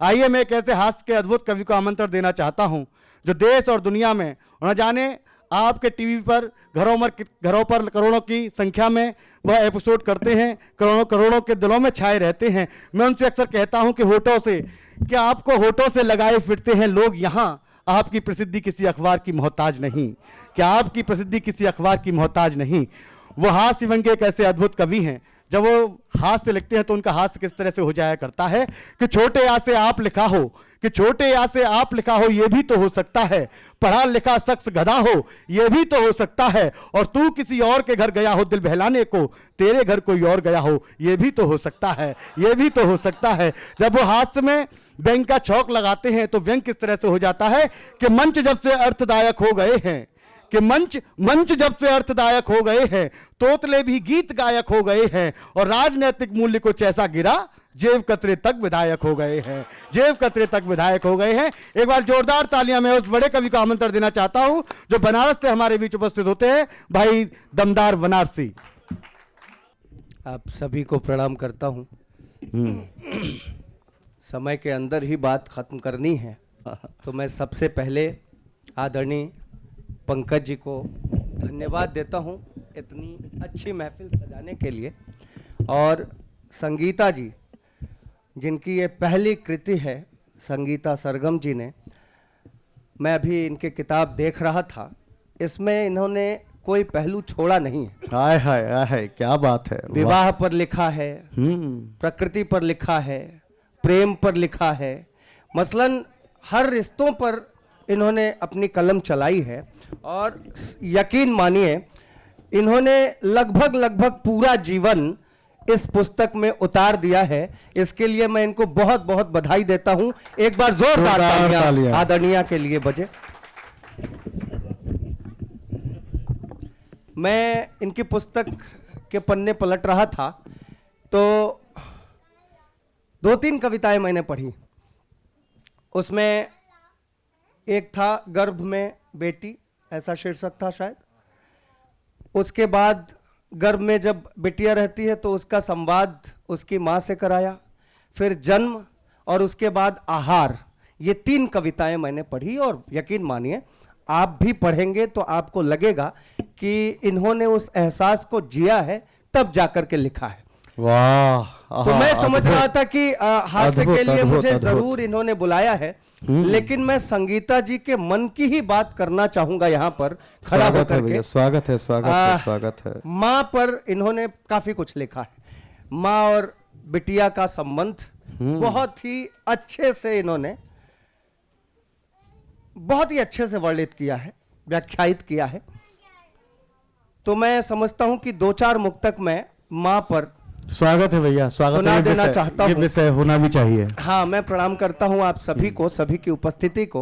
आइए मैं एक ऐसे हास्य के अद्भुत कवि को आमंत्रण देना चाहता हूं जो देश और दुनिया में न जाने आपके टीवी पर घरों पर करोड़ों की संख्या में वह एपिसोड करते हैं, करोड़ों करोड़ों के दिलों में छाए रहते हैं। मैं उनसे अक्सर कहता हूं कि होठों से, क्या आपको होठों से लगाए फिरते हैं लोग यहाँ, आपकी प्रसिद्धि किसी अखबार की मोहताज नहीं, क्या आपकी प्रसिद्धि किसी अखबार की मोहताज नहीं। वो हास्य व्यंग्य एक ऐसे अद्भुत कवि हैं, जब वो हास्य लिखते हैं तो उनका हास्य किस तरह से हो जाया करता है कि छोटे आ से आप लिखा हो, कि छोटे आ से आप लिखा हो ये भी तो हो सकता है, पढ़ा लिखा शख्स गधा हो ये भी तो हो सकता है, और तू किसी और के घर गया हो दिल बहलाने को, तेरे घर कोई और गया हो ये भी तो हो सकता है, ये भी तो हो सकता है। जब वो हास्य में व्यंग का छौक लगाते हैं तो व्यंग किस तरह से हो जाता है कि मंच जब से अर्थदायक हो गए हैं, कि मंच जब से अर्थदायक हो गए हैं, तोतले भी गीत गायक हो गए हैं, और राजनीतिक मूल्य को ऐसा गिरा जेब कतरे तक विधायक हो गए हैं, जेब कतरे तक विधायक हो गए हैं। एक बार जोरदार तालियां मैं उस बड़े कवि को आमंत्रण देना चाहता हूं जो बनारस से हमारे बीच उपस्थित होते हैं, भाई दमदार बनारसी। आप सभी को प्रणाम करता हूं। समय के अंदर ही बात खत्म करनी है तो मैं सबसे पहले आदरणीय पंकज जी को धन्यवाद देता हूं इतनी अच्छी महफिल सजाने के लिए, और संगीता जी जिनकी ये पहली कृति है, संगीता सरगम जी ने, मैं अभी इनके किताब देख रहा था, इसमें इन्होंने कोई पहलू छोड़ा नहीं है। हाय हाय हाय, क्या बात है। विवाह पर लिखा है, प्रकृति पर लिखा है, प्रेम पर लिखा है, मसलन हर रिश्तों पर इन्होंने अपनी कलम चलाई है, और यकीन मानिए इन्होंने लगभग पूरा जीवन इस पुस्तक में उतार दिया है। इसके लिए मैं इनको बहुत बहुत बधाई देता हूं। एक बार जोरदार तालियां आदरणीय के लिए बजे। मैं इनकी पुस्तक के पन्ने पलट रहा था तो 2-3 कविताएं मैंने पढ़ी। उसमें एक था गर्भ में बेटी, ऐसा शीर्षक था शायद। उसके बाद गर्भ में जब बिटिया रहती है तो उसका संवाद उसकी माँ से कराया, फिर जन्म, और उसके बाद आहार। ये 3 कविताएं मैंने पढ़ी, और यकीन मानिए आप भी पढ़ेंगे तो आपको लगेगा कि इन्होंने उस एहसास को जिया है, तब जाकर के लिखा है। वाह। तो मैं समझ रहा था कि हास्य के लिए मुझे जरूर इन्होंने बुलाया है, लेकिन मैं संगीता जी के मन की ही बात करना चाहूंगा यहाँ पर खड़ा होकर के। स्वागत है, स्वागत है, स्वागत है। माँ पर इन्होंने काफी कुछ लिखा है। माँ और बिटिया का संबंध बहुत ही अच्छे से इन्होंने बहुत ही अच्छे से वर्णित किया है, व्याख्यायित किया है। तो मैं समझता हूं कि 2-4 मुक्तक में माँ पर स्वागत है भैया, स्वागत है। देना चाहता हूं। ये विषय होना भी चाहिए। हाँ, मैं प्रणाम करता हूं आप सभी को, सभी की उपस्थिति को।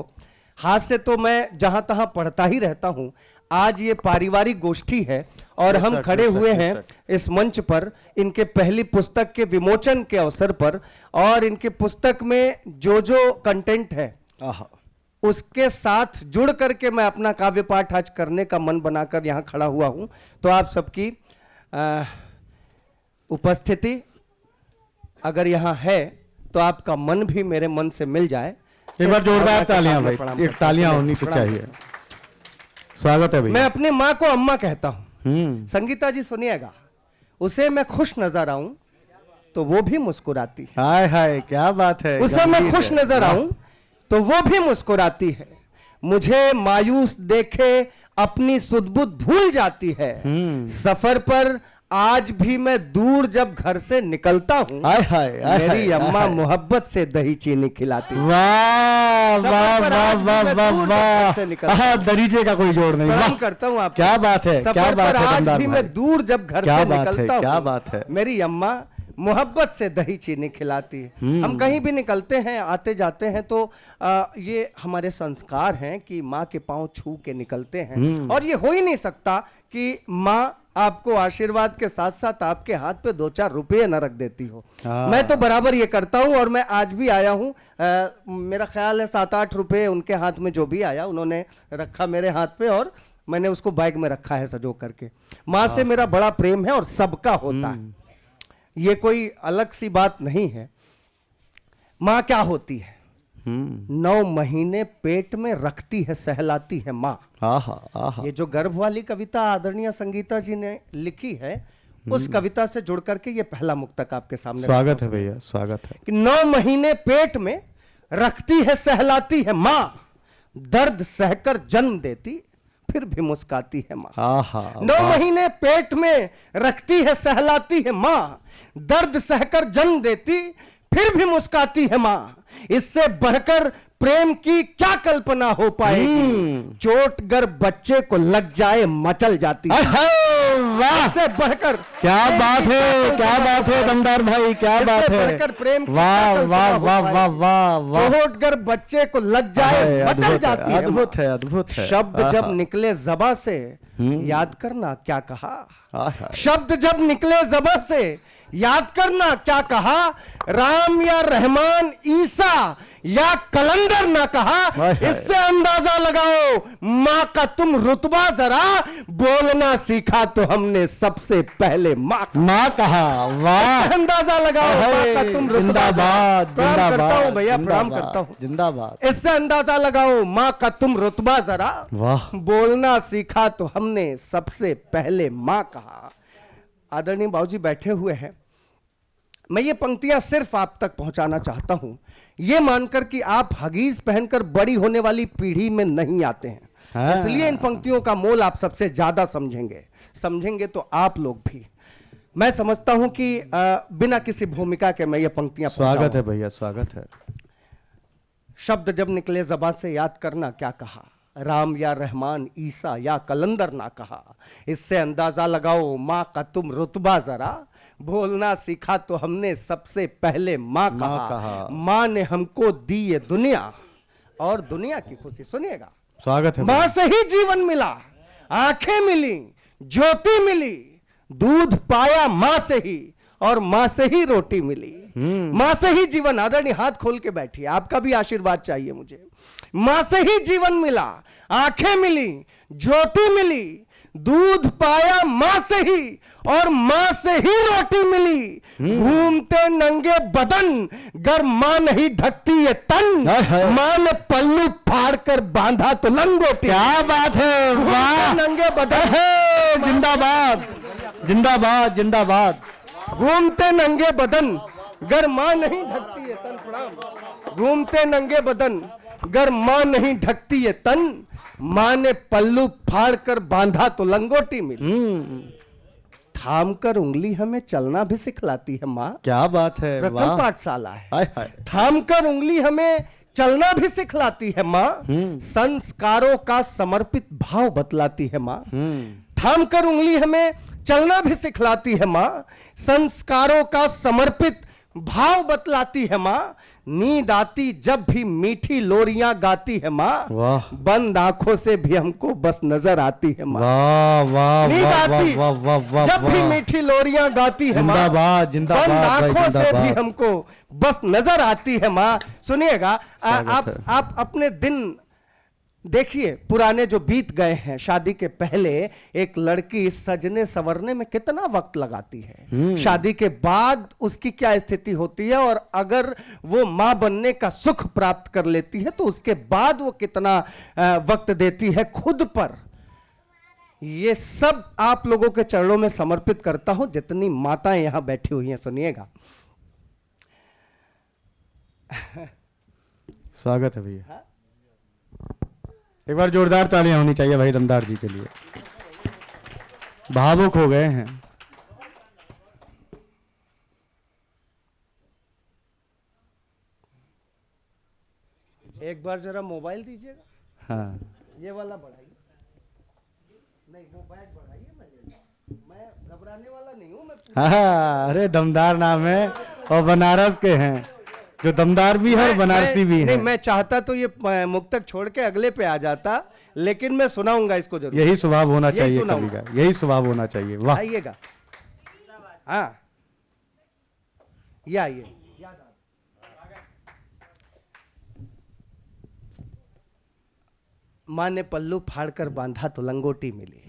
हास्य तो मैं जहां तहां पढ़ता ही रहता हूं। आज ये पारिवारिक गोष्ठी है और हम खड़े हुए हैं इस मंच पर इनके पहली पुस्तक के विमोचन के अवसर पर, और इनके पुस्तक में जो जो कंटेंट है उसके साथ जुड़ करके मैं अपना काव्य पाठ आज करने का मन बनाकर यहाँ खड़ा हुआ हूँ। तो आप सबकी उपस्थिति अगर यहाँ है तो आपका मन भी मेरे मन से मिल जाए। एक बार जोरदार तालियां भाई, एक तालियां होनी तो चाहिए। स्वागत है भैया। मैं अपनी माँ को अम्मा कहता हूँ। संगीता जी सुनिएगा, उसे मैं खुश नजर आऊं तो वो भी मुस्कुराती है। हाय हाय, क्या बात है। उसे मैं खुश नजर आऊं तो वो भी मुस्कुराती है, मुझे मायूस देखे अपनी सुध-बुध भूल जाती है। सफर पर आज भी मैं दूर जब घर से निकलता हूँ, मेरी अम्मा मोहब्बत से दही चीनी खिलाती है। वाह वाह वाह वाह वाह वाह, दरीचे का कोई जोड़ नहीं। प्रणाम करता हूँ आप। क्या बात है, क्या बात है। आज भी मैं दूर जब घर से निकलता हूँ, क्या बात है, मेरी अम्मा मोहब्बत से दही चीनी खिलाती है। हम कहीं भी निकलते हैं, आते जाते हैं तो ये हमारे संस्कार हैं कि माँ के पांव छू के निकलते हैं, और ये हो ही नहीं सकता कि माँ आपको आशीर्वाद के साथ साथ आपके हाथ पे 2-4 रुपये न रख देती हो। मैं तो बराबर ये करता हूँ, और मैं आज भी आया हूँ, मेरा ख्याल है 7-8 रुपये उनके हाथ में जो भी आया उन्होंने रखा मेरे हाथ पे, और मैंने उसको बैग में रखा है सजो करके। माँ से मेरा बड़ा प्रेम है और सबका होता है, ये कोई अलग सी बात नहीं है। माँ क्या होती है? 9 महीने पेट में रखती है, सहलाती है माँ। आहा आहा। ये जो गर्भ वाली कविता आदरणीय संगीता जी ने लिखी है, उस कविता से जुड़ करके ये पहला मुक्तक आपके सामने। स्वागत है भैया, स्वागत है। कि 9 महीने पेट में रखती है, सहलाती है माँ, दर्द सहकर जन्म देती फिर भी मुस्काती है माँ। आहा। 9 महीने पेट में रखती है, सहलाती है माँ, दर्द सहकर जन्म देती फिर भी मुस्काती है माँ। इससे बढ़कर प्रेम की क्या कल्पना हो पाएगी, चोट गर बच्चे को लग जाए मचल जाती है। वाह, इससे बढ़कर क्या बात है, क्या बात है दमदार भाई, क्या बात है। बढ़कर प्रेम की वाह क्या वाह कल्पना हो वाह वाह वाह वाह। चोट गर बच्चे को लग जाए मचल जाती है। अद्भुत है, अद्भुत है। शब्द जब निकले ज़बां से याद करना क्या कहा, शब्द जब निकले ज़बां से याद करना क्या कहा, राम या रहमान ईसा या कलंदर ना कहा। इससे अंदाजा लगाओ माँ का तुम रुतबा जरा, बोलना सीखा तो हमने सबसे पहले माँ कहा। वाह, अंदाजा लगाओ माँ का तुम रुतबा। जिंदाबाद, प्रणाम करता हूँ जिंदाबाद भैया, प्रणाम करता हूँ। जिंदाबाद। इससे अंदाजा लगाओ माँ का तुम रुतबा जरा, वाह, बोलना सीखा तो हमने सबसे पहले माँ कहा। आदरणीय बाबूजी बैठे हुए हैं, मैं ये पंक्तियां सिर्फ आप तक पहुंचाना चाहता हूं, ये मानकर कि आप हगीज पहनकर बड़ी होने वाली पीढ़ी में नहीं आते हैं, इसलिए इन पंक्तियों का मोल आप सबसे ज्यादा समझेंगे तो आप लोग भी। मैं समझता हूं कि बिना किसी भूमिका के मैं ये पंक्तियां स्वागत है भैया, स्वागत है। शब्द जब निकले ज़बां से याद करना क्या कहा, राम या रहमान ईसा या कलंदर ना कहा। इससे अंदाजा लगाओ माँ का तुम रुतबा जरा, बोलना सीखा तो हमने सबसे पहले माँ कहा। माँ ने हमको दी ये दुनिया और दुनिया की खुशी। सुनिएगा, स्वागत है। माँ से ही जीवन मिला, आंखें मिली, ज्योति मिली, दूध पाया माँ से ही और माँ से ही रोटी मिली। माँ से ही जीवन। आदरणीय हाथ खोल के बैठिए, आपका भी आशीर्वाद चाहिए मुझे। माँ से ही जीवन मिला, आंखें मिली, ज्योति मिली, दूध पाया माँ से ही और माँ से ही रोटी मिली। घूमते नंगे बदन गर माँ नहीं ढकती ये तन, माँ ने पल्लू फाड़ कर बांधा तो लंगोटी। क्या बात है, वाह, नंगे बदन। जिंदाबाद, जिंदाबाद, जिंदाबाद। घूमते नंगे बदन गर माँ नहीं ढकती ये तन। प्रणाम। घूमते नंगे बदन गर माँ नहीं ढकती ये तन, माँ ने पल्लू फाड़ कर बांधा तो लंगोटी मिली। थाम कर उंगली हमें चलना भी सिखलाती है माँ। क्या बात है, प्रथम पाठशाला है। हाय हाय। थाम कर उंगली हमें चलना भी सिखलाती है माँ, संस्कारों का समर्पित भाव बतलाती है माँ। थाम कर उंगली हमें चलना भी सिखलाती है माँ, संस्कारों का समर्पित भाव बतलाती है माँ। नींद आती जब भी मीठी लोरियां गाती है माँ, वाह, बंद आंखों से भी हमको बस नजर आती है माँ। वाह वाह नींद आती वाह वाह वाह, जब भी मीठी लोरियां गाती है माँ, जिंदाबाद, जिंदाबाद, बंद आंखों से भी जिंदाबाद। हमको बस नजर आती है माँ। सुनिएगा, आप अपने दिन देखिए पुराने जो बीत गए हैं। शादी के पहले एक लड़की सजने संवरने में कितना वक्त लगाती है, शादी के बाद उसकी क्या स्थिति होती है, और अगर वो मां बनने का सुख प्राप्त कर लेती है तो उसके बाद वो कितना वक्त देती है खुद पर। ये सब आप लोगों के चरणों में समर्पित करता हूं, जितनी माताएं यहां बैठी हुई हैं। सुनिएगा, स्वागत है भैया। एक बार जोरदार तालियां होनी चाहिए भाई दमदार जी के लिए, भावुक हो गए हैं। एक बार जरा मोबाइल दीजिएगा। हाँ, ये वाला बढ़ाइए, नहीं मोबाइल बढ़ाइए। मैं घबराने वाला नहीं हूँ। हाँ, अरे दमदार नाम है और बनारस के हैं, जो दमदार भी है और बनारसी भी है। नहीं, मैं चाहता तो ये मुक्तक छोड़ के अगले पे आ जाता, लेकिन मैं सुनाऊंगा इसको जरूर। यही स्वभाव होना चाहिए कवि सुनाऊंगा। का, यही स्वभाव होना चाहिए। वाह, आइएगा। हाँ, ये आइए। माँ ने पल्लू फाड़कर बांधा तो लंगोटी मिली,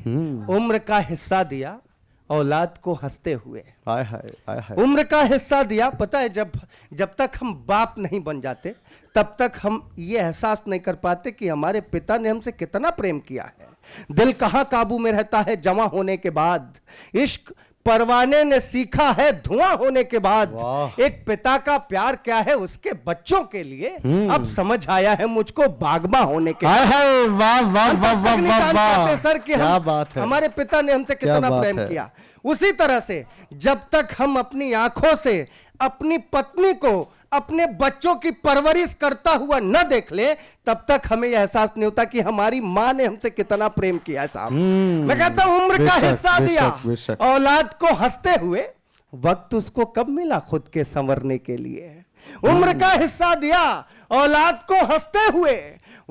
उम्र का हिस्सा दिया औलाद को हंसते हुए। आय हाय आय हाय। उम्र का हिस्सा दिया। पता है, जब तक हम बाप नहीं बन जाते तब तक हम ये एहसास नहीं कर पाते कि हमारे पिता ने हमसे कितना प्रेम किया है। दिल कहाँ काबू में रहता है जवां होने के बाद। इश्क परवाने ने सीखा है धुआं होने के बाद। एक पिता का प्यार क्या है उसके बच्चों के लिए अब समझ आया है मुझको बागबा होने के आय हाय, वाह वाह वाह वाह वाह वाह। सर कि क्या बात है। हमारे पिता ने हमसे कितना बात प्रेम है। किया। उसी तरह से जब तक हम अपनी आंखों से अपनी पत्नी को अपने बच्चों की परवरिश करता हुआ न देख ले तब तक हमें यह एहसास नहीं होता कि हमारी मां ने हमसे कितना प्रेम किया है साहब। मैं कहता हूं उम्र का हिस्सा दिया औलाद को हंसते हुए, वक्त उसको कब मिला खुद के संवरने के लिए। उम्र का हिस्सा दिया औलाद को हंसते हुए,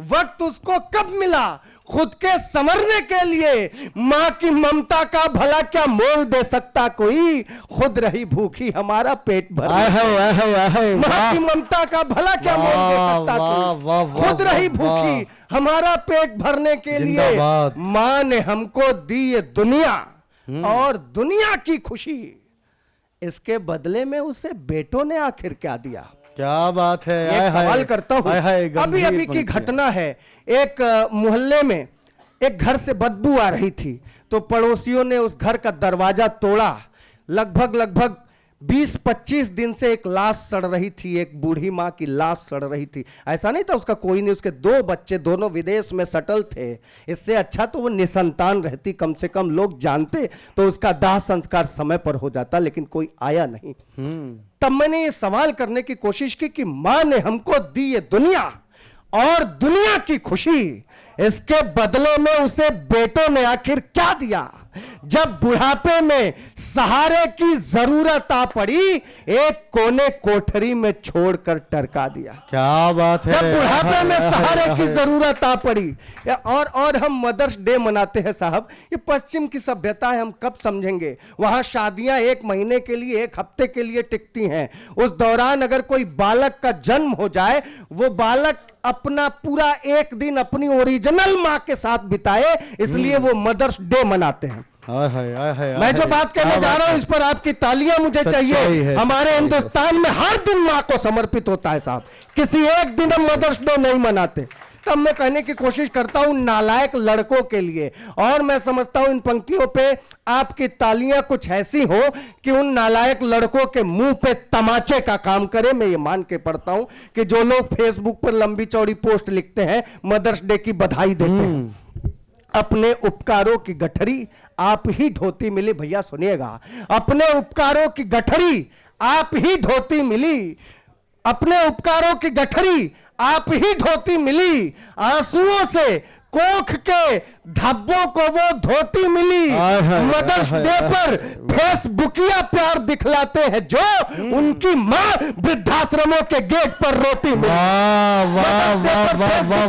वक्त उसको कब मिला खुद के संवरने के लिए। मां की ममता का भला क्या मोल दे सकता कोई, खुद रही भूखी हमारा पेट भर। मां की ममता का भला क्या मोल दे सकता कोई, खुद रही भूखी हमारा पेट भरने के लिए। मां ने हमको दी ये दुनिया और दुनिया की खुशी, इसके बदले में उसे बेटों ने आखिर क्या दिया। क्या बात है। एक सवाल करता हूं, अभी अभी की घटना है। एक मोहल्ले में एक घर से बदबू आ रही थी तो पड़ोसियों ने उस घर का दरवाजा तोड़ा। लगभग 20-25 दिन से एक लाश सड़ रही थी, एक बूढ़ी मां की लाश सड़ रही थी। ऐसा नहीं था उसका कोई नहीं, उसके 2 बच्चे दोनों विदेश में सटल थे। इससे अच्छा तो वो निसंतान रहती, कम से कम लोग जानते तो उसका दाह संस्कार समय पर हो जाता, लेकिन कोई आया नहीं। तब मैंने ये सवाल करने की कोशिश की कि मां ने हमको दी ये दुनिया और दुनिया की खुशी, इसके बदले में उसे बेटों ने आखिर क्या दिया। जब बुढ़ापे में सहारे की जरूरत आ पड़ी, एक कोने कोठरी में छोड़कर टरका दिया। क्या बात है। जब बुढ़ापे में सहारे की जरूरत आ पड़ी। और हम मदर्स डे मनाते हैं साहब, ये पश्चिम की सभ्यता है, हम कब समझेंगे। वहां शादियां 1 महीने के लिए 1 हफ्ते के लिए टिकती हैं। उस दौरान अगर कोई बालक का जन्म हो जाए, वो बालक अपना पूरा 1 दिन अपनी ओरिजिनल मां के साथ बिताए, इसलिए वो मदर्स डे मनाते हैं। मैं जो बात कहने जा रहा हूं इस पर आपकी तालियां मुझे चाहिए। हमारे हिंदुस्तान में हर दिन मां को समर्पित होता है साहब, किसी एक दिन हम मदर्स डे नहीं मनाते। तब मैं कहने की कोशिश करता हूं नालायक लड़कों के लिए, और मैं समझता हूं इन पंक्तियों पे आपकी तालियां कुछ ऐसी हो कि उन नालायक लड़कों के मुंह पे तमाचे का काम करे। मैं ये मान के पढ़ता हूं कि जो लोग फेसबुक पर लंबी चौड़ी पोस्ट लिखते हैं, मदर्स डे की बधाई देते हैं, अपने उपकारों की गठरी आप ही ढोती मिली। भैया सुनिएगा, अपने उपकारों की गठरी आप ही ढोती मिली, अपने उपकारों की गठरी आप ही ढोती मिली, आंसुओं से कोख के धब्बों को वो धोती मिली। मदर्स डे पर फेसबुकिया प्यार दिखलाते हैं जो उनकी मां वृद्धाश्रमों के गेट पर रोती मिली।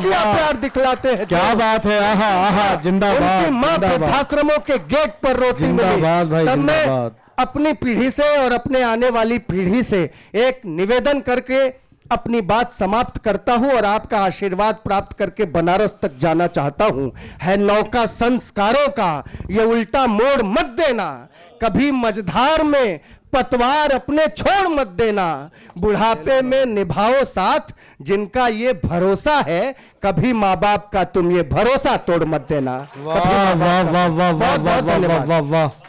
प्यार दिखलाते हैं, क्या बात है। आहा आहा, जिंदाबाद। उनकी मां वृद्धाश्रमों के गेट पर रोती मिली। तब मैं अपनी पीढ़ी से और अपने आने वाली पीढ़ी से एक निवेदन करके अपनी बात समाप्त करता हूं और आपका आशीर्वाद प्राप्त करके बनारस तक जाना चाहता हूं। है नौका संस्कारों का, ये उल्टा मोड़ मत देना, कभी मझधार में पतवार अपने छोड़ मत देना, बुढ़ापे में निभाओ साथ जिनका ये भरोसा है, कभी माँ बाप का तुम ये भरोसा तोड़ मत देना। वाह वाह वाह वाह वाह वाह वाह वाह।